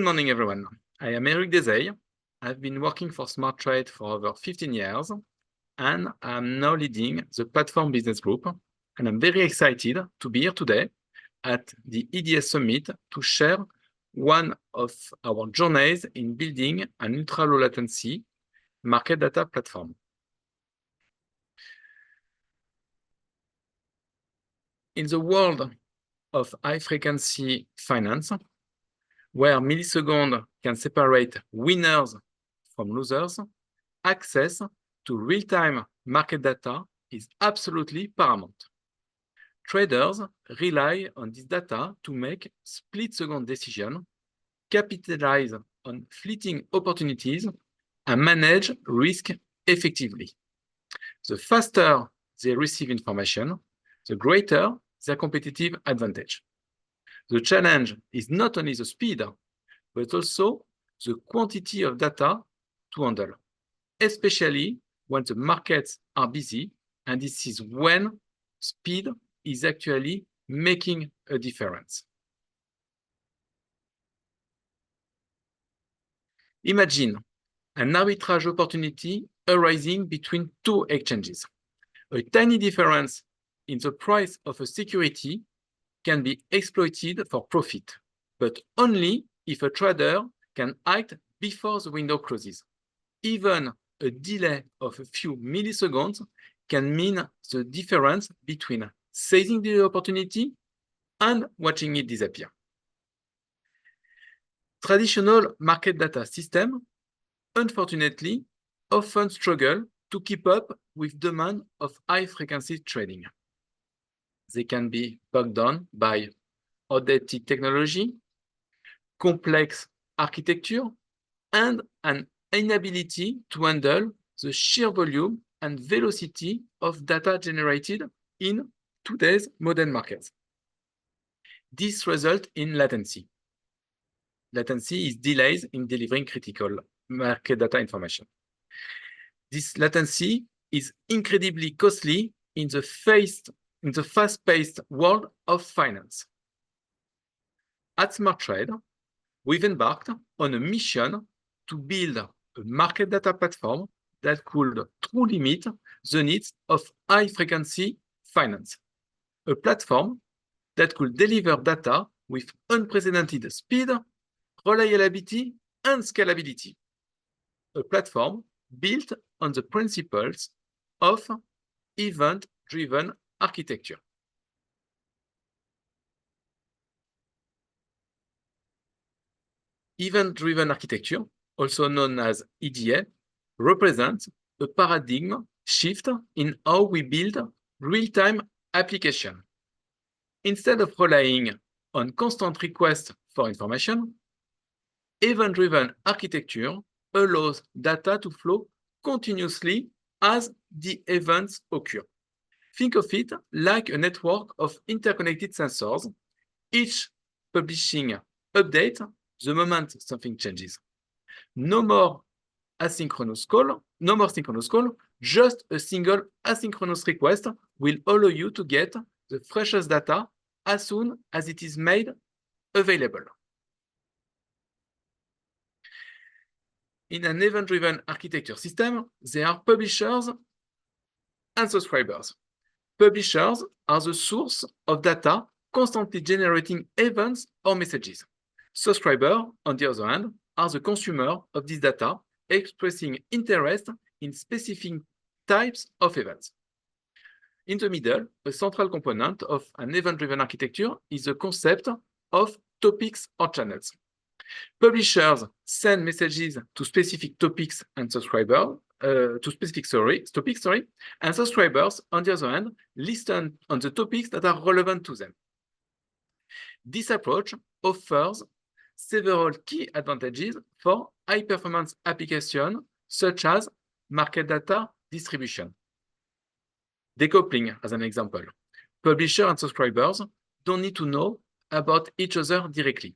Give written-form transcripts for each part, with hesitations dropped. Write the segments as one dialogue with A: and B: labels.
A: morning, everyone. I am Eric Desay. I've been working for SmartTrade for over 15 years, and I'm now leading the Platform Business Group. And I'm very excited to be here today at the EDS Summit to share one of our journeys in building an ultra-low latency market data platform. In the world of high-frequency finance, where milliseconds can separate winners from losers, access to real-time market data is absolutely paramount. Traders rely on this data to make split-second decisions, capitalize on fleeting opportunities, and manage risk effectively. The faster they receive information, the greater their competitive advantage. The challenge is not only the speed, but also the quantity of data to handle, especially when the markets are busy, and this is when speed is actually making a difference. Imagine an arbitrage opportunity arising between two exchanges. A tiny difference in the price of a security can be exploited for profit, but only if a trader can act before the window closes. Even a delay of a few milliseconds can mean the difference between seizing the opportunity and watching it disappear. Traditional market data systems, unfortunately, often struggle to keep up with demand of high-frequency trading. They can be bogged down by outdated technology, complex architecture, and an inability to handle the sheer volume and velocity of data generated in today's modern markets. This results in latency. Latency is delays in delivering critical market data information. This latency is incredibly costly in the fast-paced world of finance. At SmartTrade, we've embarked on a mission to build a market data platform that could truly meet the needs of high-frequency finance. A platform that could deliver data with unprecedented speed, reliability, and scalability. A platform built on the principles of event-driven architecture. Event-driven architecture, also known as EDA, represents a paradigm shift in how we build real-time applications. Instead of relying on constant requests for information, event-driven architecture allows data to flow continuously as the events occur. Think of it like a network of interconnected sensors, each publishing update the moment something changes. No more synchronous call, just a single asynchronous request will allow you to get the freshest data as soon as it is made available. In an event-driven architecture system, there are publishers and subscribers. Publishers are the source of data constantly generating events or messages. Subscribers, on the other hand, are the consumer of this data, expressing interest in specific types of events. In the middle, a central component of an event-driven architecture is the concept of topics or channels. Publishers send messages to specific topics and subscribers, and subscribers, on the other hand, listen on the topics that are relevant to them. This approach offers several key advantages for high-performance applications, such as market data distribution. Decoupling, as an example. Publishers and subscribers don't need to know about each other directly.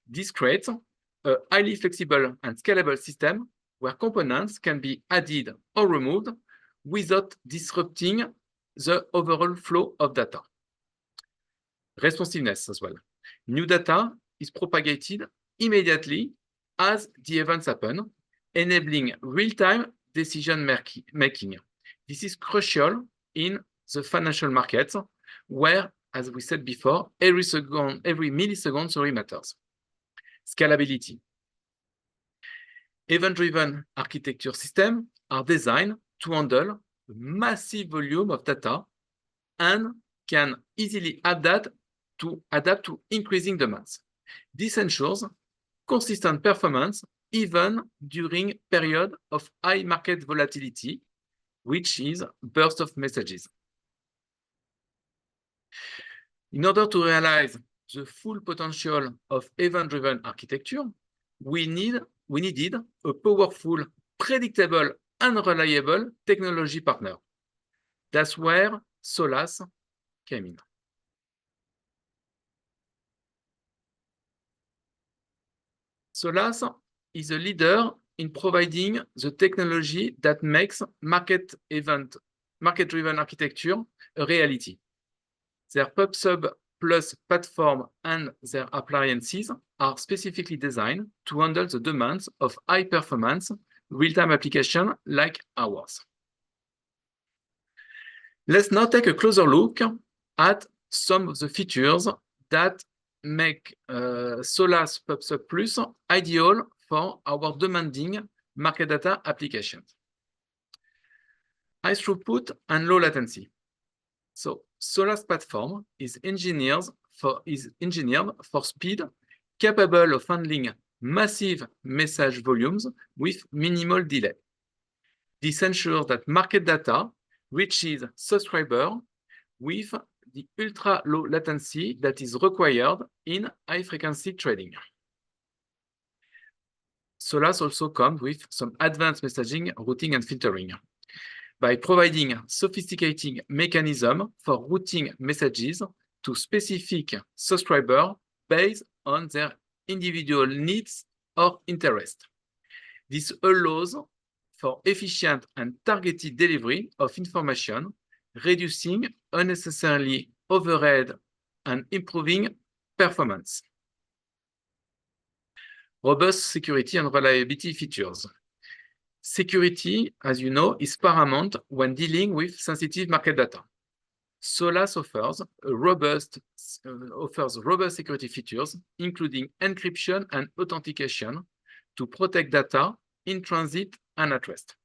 A: This creates a highly flexible and scalable system where components can be added or removed without disrupting the overall flow of data. Responsiveness as well. New data is propagated immediately as the events happen, enabling real-time decision making. This is crucial in the financial markets, where, as we said before, every millisecond matters. Scalability. Event-driven architecture systems are designed to handle a massive volume of data and can easily adapt to increasing demands. This ensures consistent performance even during periods of high market volatility, which is burst of messages. In order to realize the full potential of event-driven architecture, we needed a powerful, predictable, and reliable technology partner. That's where SOLAS came in. SOLAS is a leader in providing the technology that makes market-driven architecture a reality. Their PubSub Plus platform and their appliances are specifically designed to handle the demands of high-performance real-time applications like ours. Let's now take a closer look at some of the features that make SOLAS PubSub Plus ideal for our demanding market data applications. High throughput and low latency. So SOLAS platform is engineered for speed, capable of handling massive message volumes with minimal delay. This ensures that market data reaches subscribers with the ultra-low latency that is required in high-frequency trading. SOLAS also comes with some advanced messaging, routing, and filtering. By providing sophisticated mechanisms for routing messages to specific subscribers based on their individual needs or interests. This allows for efficient and targeted delivery of information, reducing unnecessarily overhead and improving performance. Robust security and reliability features. Security, as you know, is paramount when dealing with sensitive market data. SOLAS offers robust security features, including encryption and authentication to protect data in transit and at rest.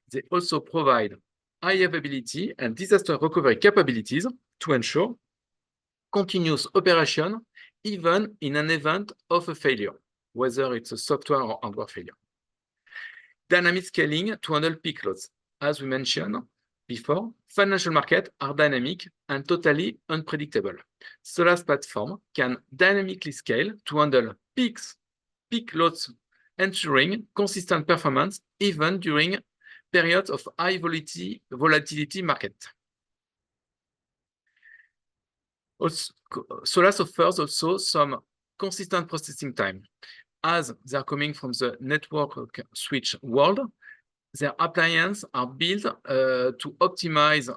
A: They also provide high availability and disaster recovery capabilities to ensure continuous operation even in an event of a failure, whether it's a software or hardware failure. Dynamic scaling to handle peak loads. As we mentioned before, financial markets are dynamic and totally unpredictable. SOLAS platform can dynamically scale to handle peak loads, ensuring consistent performance even during periods of high volatility market. SOLAS offers also some consistent processing time. As they are coming from the network switch world, their appliances are built to optimize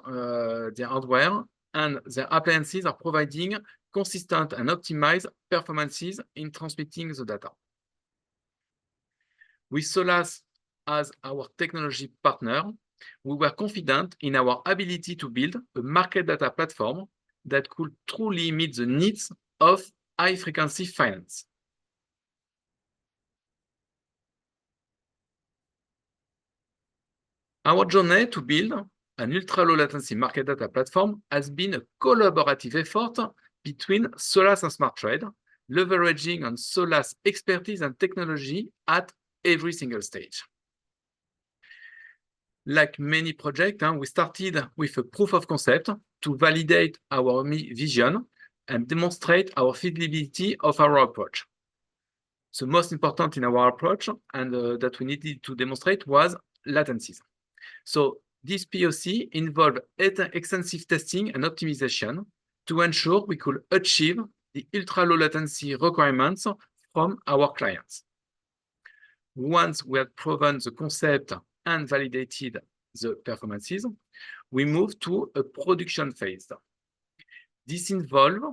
A: their hardware, and their appliances are providing consistent and optimized performances in transmitting the data. With SOLAS as our technology partner, we were confident in our ability to build a market data platform that could truly meet the needs of high-frequency finance. Our journey to build an ultra-low latency market data platform has been a collaborative effort between SOLAS and SmartTrade, leveraging on SOLAS expertise and technology at every single stage. Like many projects, we started with a proof of concept to validate our vision and demonstrate our feasibility of our approach. The most important in our approach and that we needed to demonstrate was latencies. So this POC involved extensive testing and optimization to ensure we could achieve the ultra-low latency requirements from our clients. Once we had proven the concept and validated the performances, we moved to a production phase. This involved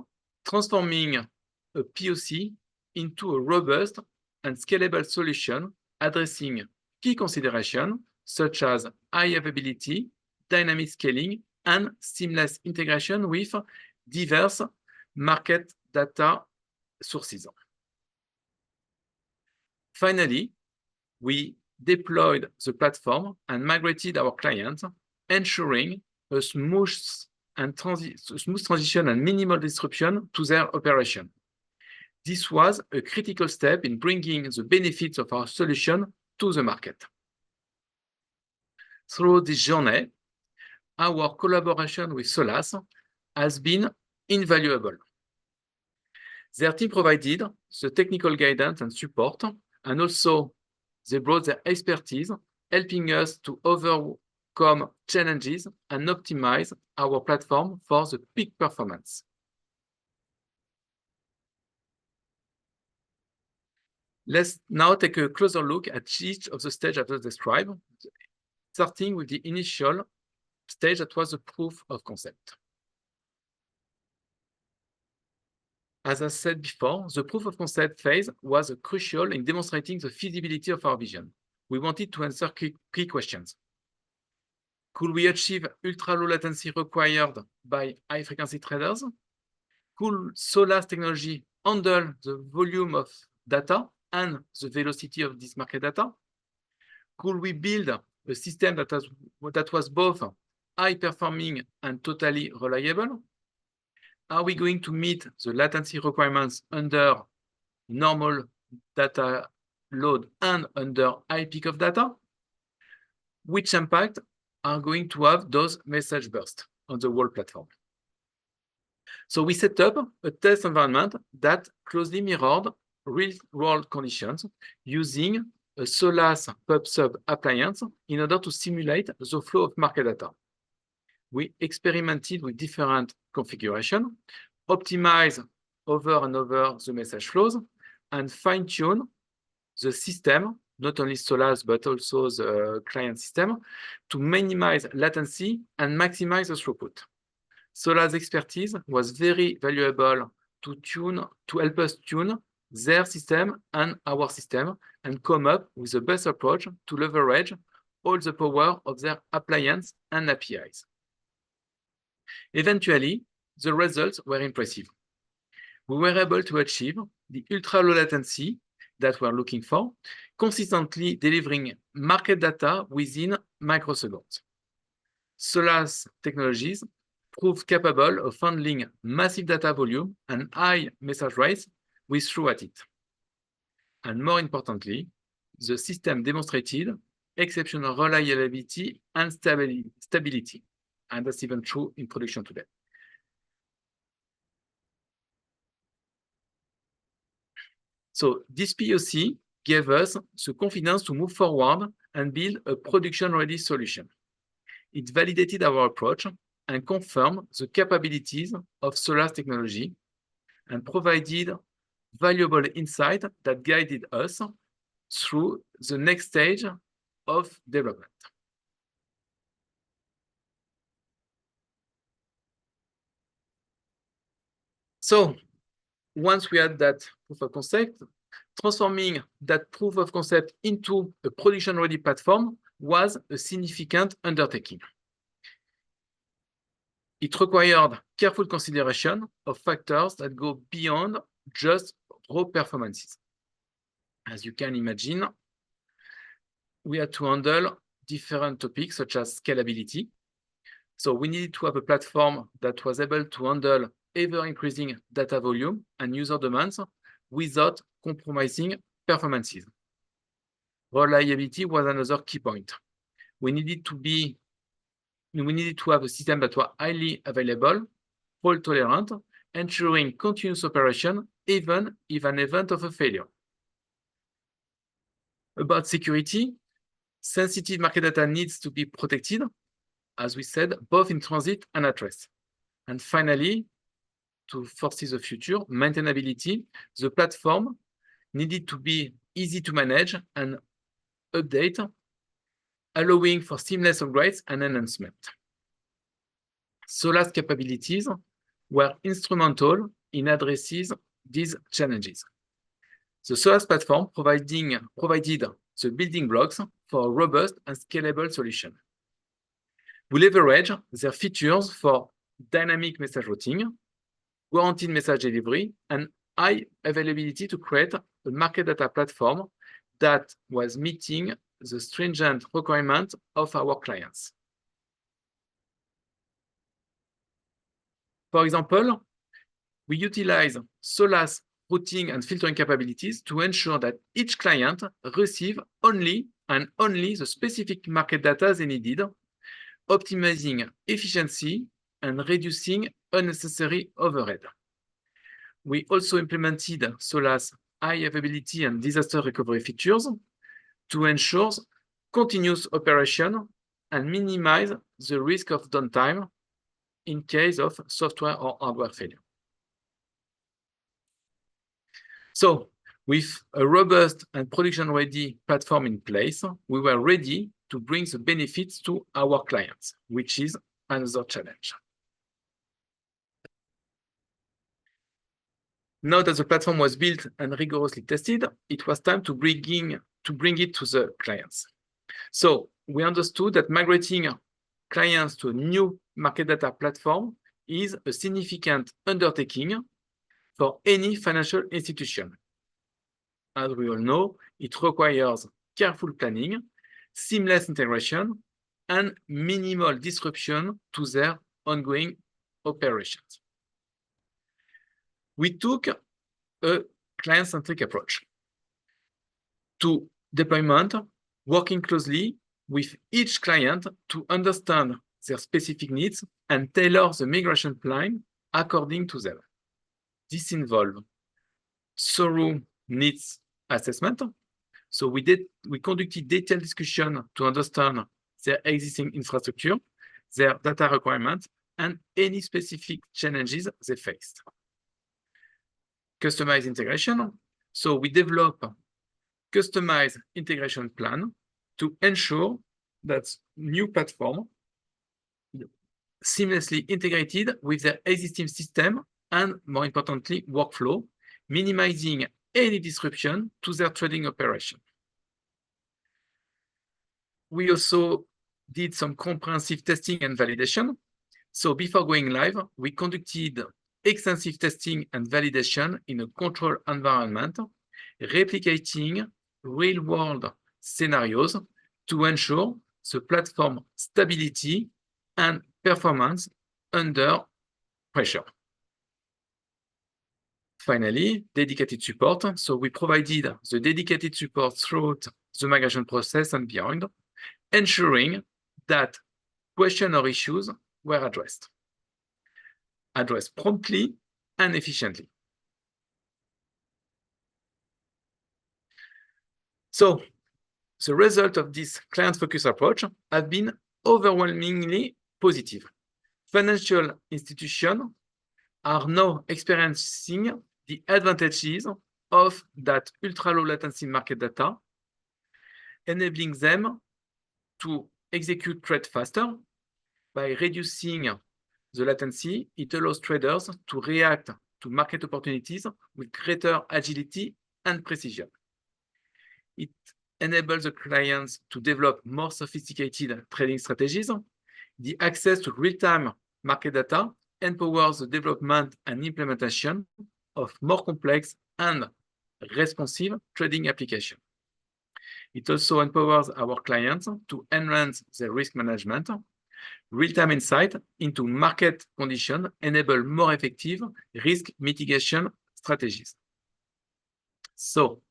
A: transforming a POC into a robust and scalable solution addressing key considerations such as high availability, dynamic scaling, and seamless integration with diverse market data sources. Finally, we deployed the platform and migrated our clients, ensuring a smooth transition and minimal disruption to their operation. This was a critical step in bringing the benefits of our solution to the market. Through this journey, our collaboration with Solas has been invaluable. Their team provided the technical guidance and support, and also they brought their expertise, helping us to overcome challenges and optimize our platform for the peak performance. Let's now take a closer look at each of the stages I just described, starting with the initial stage that was the proof of concept. As I said before, the proof of concept phase was crucial in demonstrating the feasibility of our vision. We wanted to answer key questions. Could we achieve ultra-low latency required by high-frequency traders? Could Solas technology handle the volume of data and the velocity of this market data? Could we build a system that was both high-performing and totally reliable? Are we going to meet the latency requirements under normal data load and under high peak of data? Which impact are going to have those message bursts on the whole platform? So we set up a test environment that closely mirrored real-world conditions using a Solas PubSub appliance in order to simulate the flow of market data. We experimented with different configurations, optimized over and over the message flows, and fine-tune the system, not only Solas, but also the client system, to minimize latency and maximize the throughput. Solas' expertise was very valuable to help us tune their system and our system and come up with the best approach to leverage all the power of their appliance and APIs. Eventually, the results were impressive. We were able to achieve the ultra-low latency that we're looking for, consistently delivering market data within microseconds. Solas technologies proved capable of handling massive data volume and high message rates with throughput. And more importantly, the system demonstrated exceptional reliability and stability. And that's even true in production today. So this POC gave us the confidence to move forward and build a production-ready solution. It validated our approach and confirmed the capabilities of Solas technology and provided valuable insight that guided us through the next stage of development. So once we had that proof of concept, transforming that proof of concept into a production-ready platform was a significant undertaking. It required careful consideration of factors that go beyond just raw performances. As you can imagine, we had to handle different topics such as scalability. So we needed to have a platform that was able to handle ever-increasing data volume and user demands without compromising performances. Reliability was another key point. We needed to have a system that was highly available, fault-tolerant, ensuring continuous operation even if an event of a failure. About security, sensitive market data needs to be protected, as we said, both in transit and at rest. And finally, to foresee the future, maintainability, the platform needed to be easy to manage and update, allowing for seamless upgrades and enhancement. Solas capabilities were instrumental in addressing these challenges. The SOLAS platform provided the building blocks for a robust and scalable solution. We leverage their features for dynamic message routing, guaranteed message delivery, and high availability to create a market data platform that was meeting the stringent requirements of our clients. For example, we utilize SOLAS routing and filtering capabilities to ensure that each client receives only the specific market data they needed, optimizing efficiency and reducing unnecessary overhead. We also implemented SOLAS high availability and disaster recovery features to ensure continuous operation and minimize the risk of downtime in case of software or hardware failure. So, with a robust and production-ready platform in place, we were ready to bring the benefits to our clients, which is another challenge. Now that the platform was built and rigorously tested, it was time to bring it to the clients. So we understood that migrating clients to a new market data platform is a significant undertaking for any financial institution. As we all know, it requires careful planning, seamless integration, and minimal disruption to their ongoing operations. We took a client-centric approach to deployment, working closely with each client to understand their specific needs and tailor the migration plan according to them. This involved thorough needs assessment. So we conducted detailed discussion to understand their existing infrastructure, their data requirements, and any specific challenges they faced. Customized integration. So we develop a customized integration plan to ensure that new platform seamlessly integrated with their existing system and, more importantly, workflow, minimizing any disruption to their trading operation. We also did some comprehensive testing and validation. So before going live, we conducted extensive testing and validation in a controlled environment, replicating real-world scenarios to ensure the platform stability and performance under pressure. Finally, dedicated support. So we provided the dedicated support throughout the migration process and beyond, ensuring that questions or issues were addressed promptly and efficiently. So the result of this client-focused approach have been overwhelmingly positive. Financial institutions are now experiencing the advantages of that ultra-low latency market data, enabling them to execute trade faster. By reducing the latency, it allows traders to react to market opportunities with greater agility and precision. It enables the clients to develop more sophisticated trading strategies. The access to real-time market data empowers the development and implementation of more complex and responsive trading applications. It also empowers our clients to enhance their risk management. Real-time insight into market conditions enable more effective risk mitigation strategies. So,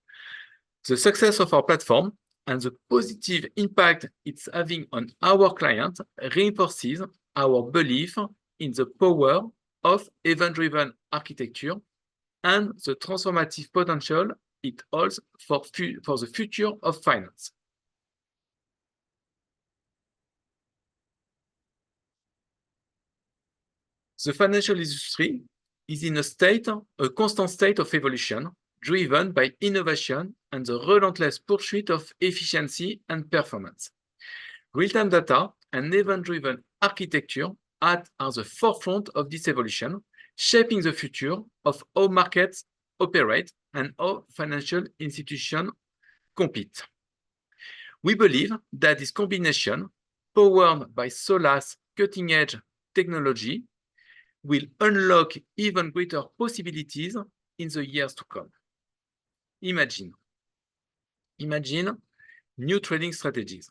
A: the success of our platform and the positive impact it's having on our clients reinforces our belief in the power of event-driven architecture and the transformative potential it holds for the future of finance. The financial industry is in a constant state of evolution, driven by innovation and the relentless pursuit of efficiency and performance. Real-time data and event-driven architecture are at the forefront of this evolution, shaping the future of how markets operate and how financial institutions compete. We believe that this combination, powered by SOLAS cutting-edge technology, will unlock even greater possibilities in the years to come. Imagine new trading strategies,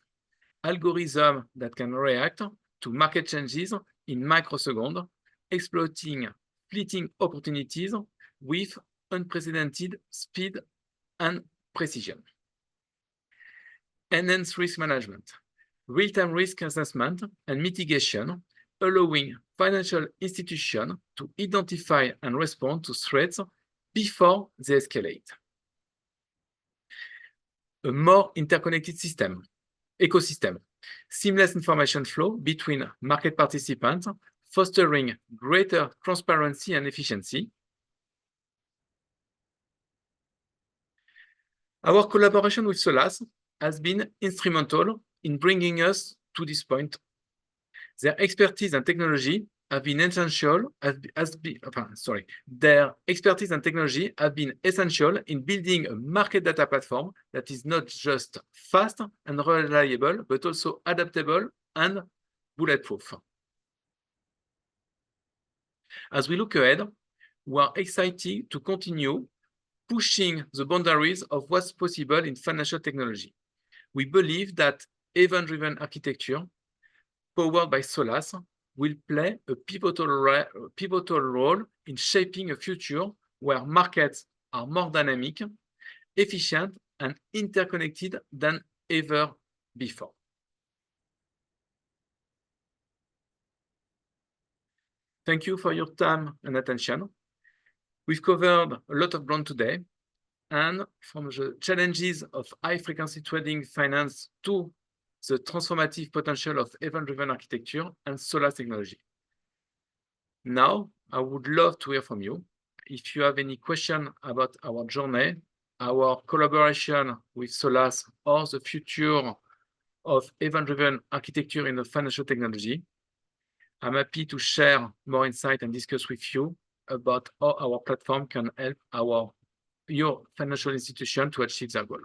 A: algorithms that can react to market changes in microseconds, exploiting fleeting opportunities with unprecedented speed and precision. Enhanced risk management, real-time risk assessment and mitigation, allowing financial institutions to identify and respond to threats before they escalate. A more interconnected ecosystem, seamless information flow between market participants, fostering greater transparency and efficiency. Our collaboration with SOLAS has been instrumental in bringing us to this point. Their expertise and technology have been essential. Their expertise and technology have been essential in building a market data platform that is not just fast and reliable, but also adaptable and bulletproof. As we look ahead, we are excited to continue pushing the boundaries of what's possible in financial technology. We believe that event-driven architecture, powered by SOLAS, will play a pivotal role in shaping a future where markets are more dynamic, efficient, and interconnected than ever before. Thank you for your time and attention. We've covered a lot of ground today, and from the challenges of high-frequency trading finance to the transformative potential of event-driven architecture and SOLAS technology. Now, I would love to hear from you. If you have any question about our journey, our collaboration with SOLAS, or the future of event-driven architecture in the financial technology, I'm happy to share more insight and discuss with you about how our platform can help your financial institution to achieve their goal.